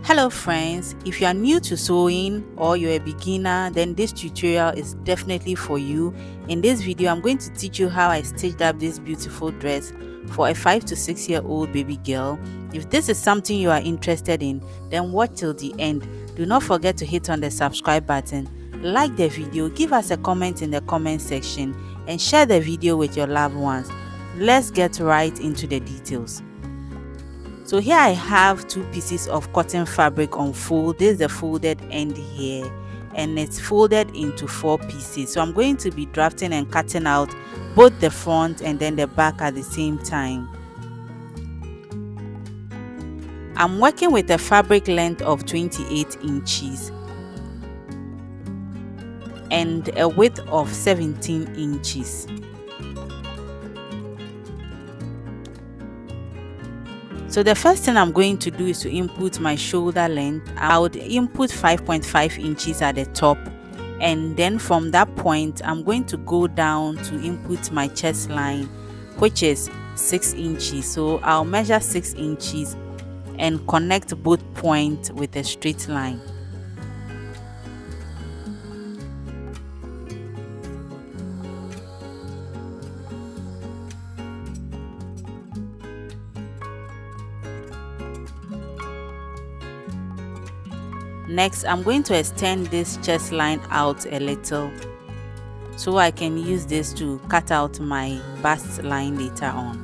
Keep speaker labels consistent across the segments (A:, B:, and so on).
A: Hello friends, if you are new to sewing or you're a beginner, then this tutorial is definitely for you. In this video, I'm going to teach you how I stitched up this beautiful dress for a 5 to 6 year old baby girl. If this is something you are interested in, then watch till the end. Do not forget to hit on the subscribe button, like the video, give us a comment in the comment section, and share the video with your loved ones. Let's get right into the details. So here I have two pieces of cotton fabric on fold. This is the folded end here, and it's folded into 4 pieces. So I'm going to be drafting and cutting out both the front and then the back at the same time. I'm working with a fabric length of 28 inches and a width of 17 inches. So the first thing I'm going to do is to input my shoulder length. I would input 5.5 inches at the top, and then from that point I'm going to go down to input my chest line, which is 6 inches. So I'll measure 6 inches and connect both points with a straight line. Next, I'm going to extend this chest line out a little so I can use this to cut out my bust line later on.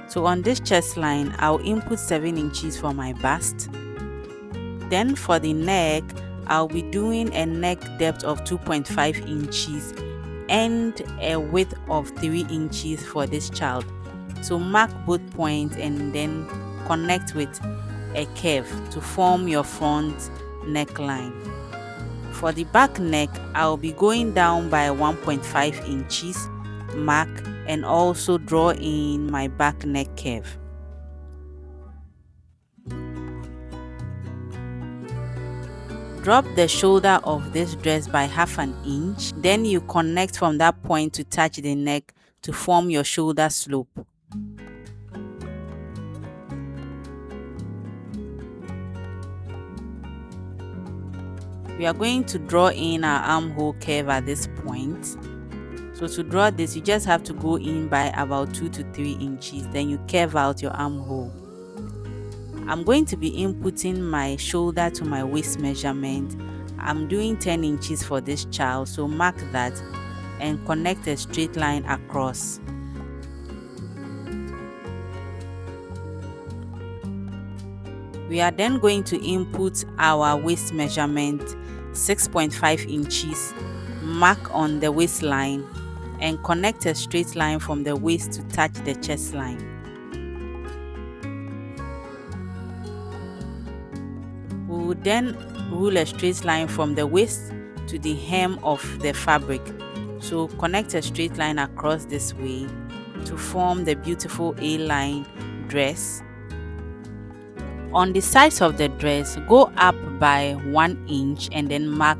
A: So on this chest line, I'll input 7 inches for my bust. Then for the neck, I'll be doing a neck depth of 2.5 inches and a width of 3 inches for this child. So mark both points and then connect with a curve to form your front neckline. For the back neck, I'll be going down by 1.5 inches mark and also draw in my back neck curve. Drop the shoulder of this dress by half an inch, then you connect from that point to touch the neck to form your shoulder slope. We are going to draw in our armhole curve at this point. So to draw this, you just have to go in by about 2 to 3 inches, then you curve out your armhole. I'm going to be inputting my shoulder to my waist measurement. I'm doing 10 inches for this child, so mark that and connect a straight line across. We are then going to input our waist measurement, 6.5 inches, mark on the waistline and connect a straight line from the waist to touch the chest line. We will then rule a straight line from the waist to the hem of the fabric. So connect a straight line across this way to form the beautiful A-line dress. On the sides of the dress, go up by 1 inch and then mark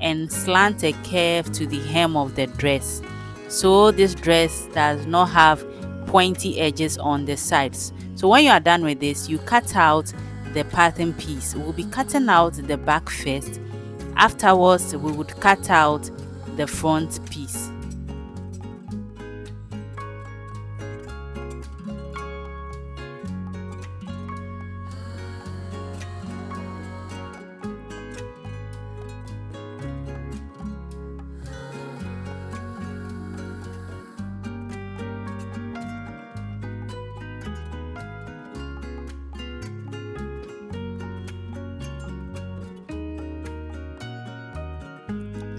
A: and slant a curve to the hem of the dress. So this dress does not have pointy edges on the sides. So when you are done with this, you cut out the pattern piece. We'll be cutting out the back first. Afterwards, we would cut out the front piece.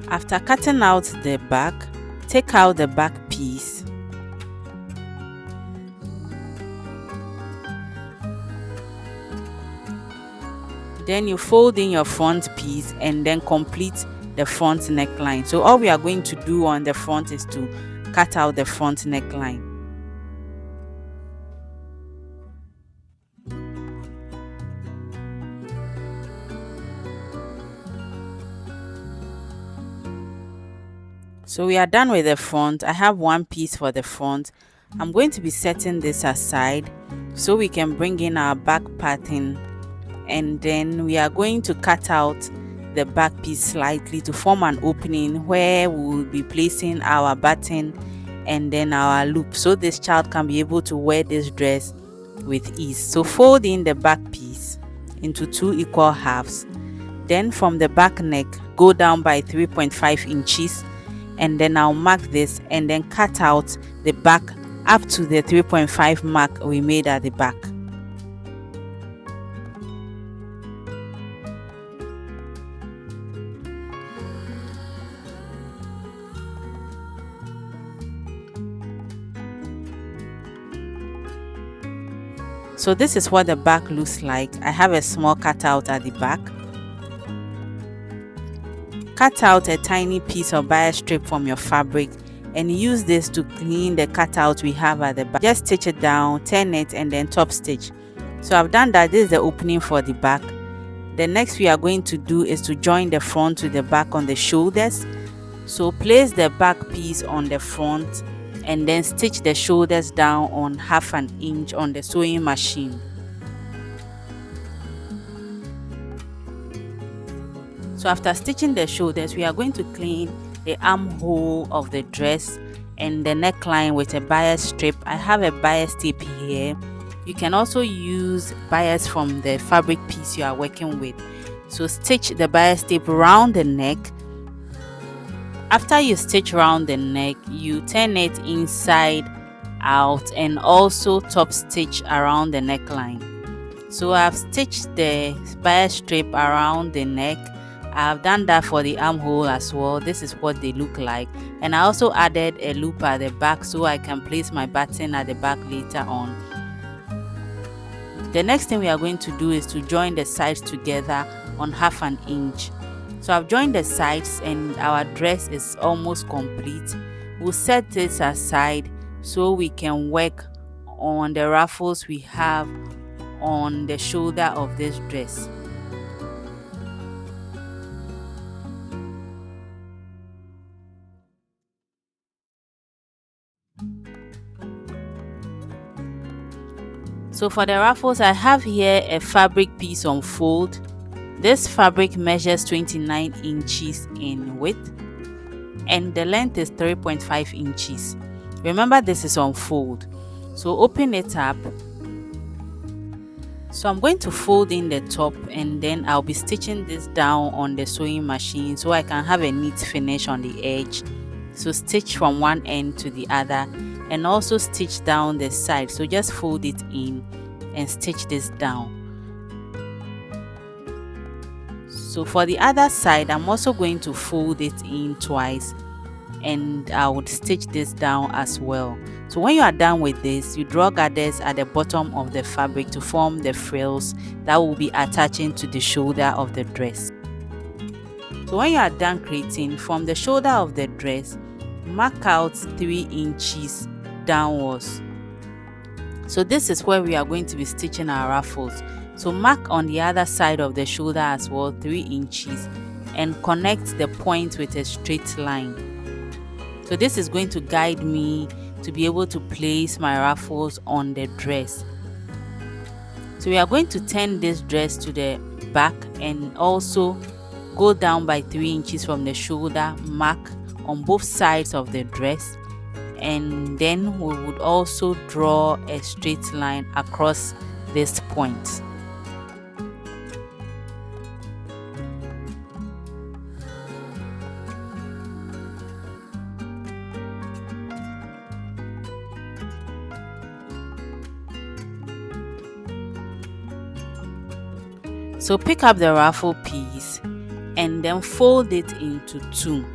A: After cutting out the back, take out the back piece. Then you fold in your front piece and then complete the front neckline. So all we are going to do on the front is to cut out the front neckline. So we are done with the front. I have one piece for the front. I'm going to be setting this aside. so we can bring in our back pattern, and then we are going to cut out the back piece slightly to form an opening where we will be placing our button and then our loop, so this child can be able to wear this dress with ease. So fold in the back piece into 2 equal halves, then from the back neck go down by 3.5 inches, and then I'll mark this and then cut out the back up to the 3.5 mark we made at the back. So this is what the back looks like. I have a small cutout at the back. Cut out a tiny piece of bias strip from your fabric and use this to clean the cutout we have at the back. Just stitch it down, turn it, and then top stitch. So I've done that. This is the opening for the back. The next we are going to do is to join the front to the back on the shoulders. So place the back piece on the front and then stitch the shoulders down on 1/2 inch on the sewing machine. So after stitching the shoulders, we are going to clean the armhole of the dress and the neckline with a bias strip. I have a bias tape here. You can also use bias from the fabric piece you are working with. So stitch the bias tape around the neck. After you stitch around the neck, you turn it inside out and also top stitch around the neckline. So I've stitched the bias strip around the neck. I've done that for the armhole as well. This is what they look like, and I also added a loop at the back so I can place my button at the back later on. The next thing we are going to do is to join the sides together on 1/2 inch. So I've joined the sides and our dress is almost complete. We'll set this aside so we can work on the ruffles we have on the shoulder of this dress. So for the ruffles, I have here a fabric piece on fold. This fabric measures 29 inches in width and the length is 3.5 inches. Remember, this is on fold. So open it up. So I'm going to fold in the top and then I'll be stitching this down on the sewing machine so I can have a neat finish on the edge. So stitch from one end to the other and also stitch down the side. So just fold it in and stitch this down. So for the other side, I'm also going to fold it in twice and I would stitch this down as well. So when you are done with this, you draw gathers at the bottom of the fabric to form the frills that will be attaching to the shoulder of the dress. So when you are done creating, from the shoulder of the dress, mark out 3 inches downwards. So this is where we are going to be stitching our ruffles. So mark on the other side of the shoulder as well 3 inches and connect the point with a straight line. So this is going to guide me to be able to place my ruffles on the dress. So we are going to turn this dress to the back and also go down by 3 inches from the shoulder, mark on both sides of the dress, and then we would also draw a straight line across this point. So pick up the ruffle piece and then fold it into 2.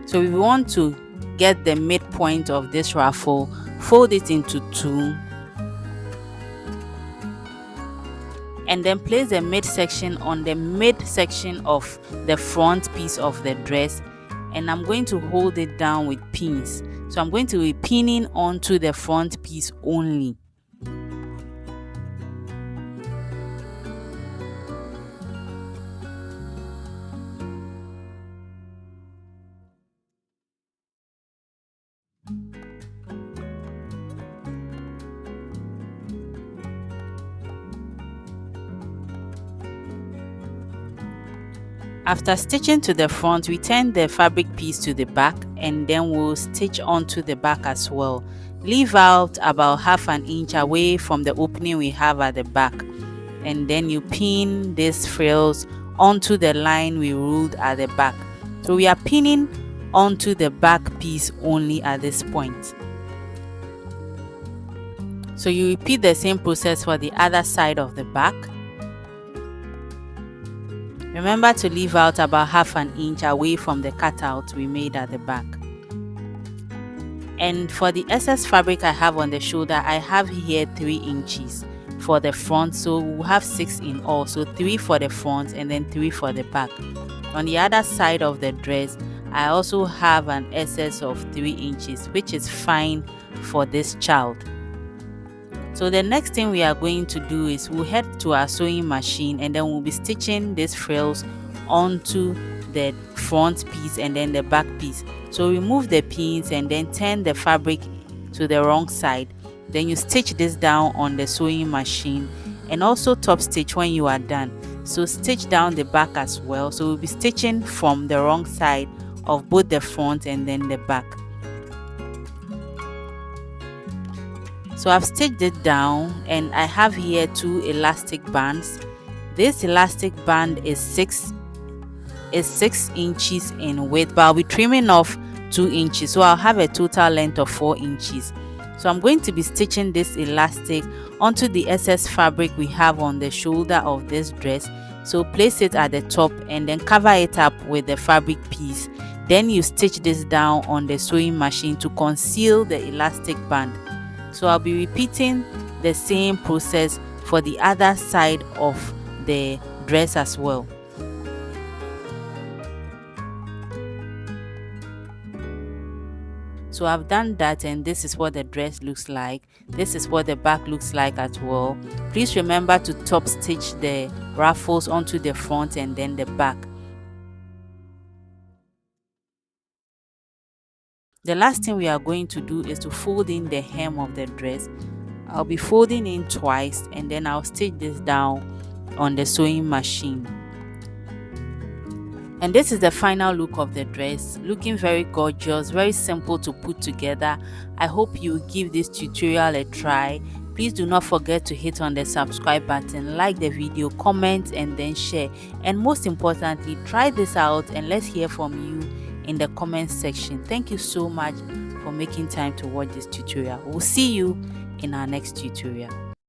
A: So if we want to get the midpoint of this ruffle, fold it into 2 and then place the midsection on the midsection of the front piece of the dress, and I'm going to hold it down with pins. So I'm going to be pinning onto the front piece only. After stitching to the front, we turn the fabric piece to the back and then we'll stitch onto the back as well. Leave out about half an inch away from the opening we have at the back, and then you pin these frills onto the line we ruled at the back. So we are pinning onto the back piece only at this point. So you repeat the same process for the other side of the back. Remember to leave out about half an inch away from the cutout we made at the back. And for the excess fabric I have on the shoulder, I have here 3 inches for the front, so we'll have 6 in all. So 3 for the front and then 3 for the back. On the other side of the dress, I also have an excess of 3 inches, which is fine for this child. So the next thing we are going to do is we'll head to our sewing machine and then we'll be stitching these frills onto the front piece and then the back piece. So remove the pins and then turn the fabric to the wrong side. Then you stitch this down on the sewing machine and also top stitch when you are done. So stitch down the back as well. So we'll be stitching from the wrong side of both the front and then the back. So I've stitched it down and I have here 2 elastic bands. This elastic band is 6 inches in width, but I'll be trimming off 2 inches, so I'll have a total length of 4 inches. So I'm going to be stitching this elastic onto the excess fabric we have on the shoulder of this dress. So place it at the top and then cover it up with the fabric piece. Then you stitch this down on the sewing machine to conceal the elastic band. So I'll be repeating the same process for the other side of the dress as well. So I've done that and this is what the dress looks like. This is what the back looks like as well. Please remember to top stitch the ruffles onto the front and then the back. The last thing we are going to do is to fold in the hem of the dress. I'll be folding in twice and then I'll stitch this down on the sewing machine. And this is the final look of the dress, looking very gorgeous, very simple to put together. I hope you give this tutorial a try. Please do not forget to hit on the subscribe button, like the video, comment and then share. And most importantly, try this out and let's hear from you in the comment section. Thank you so much for making time to watch this tutorial. We'll see you in our next tutorial.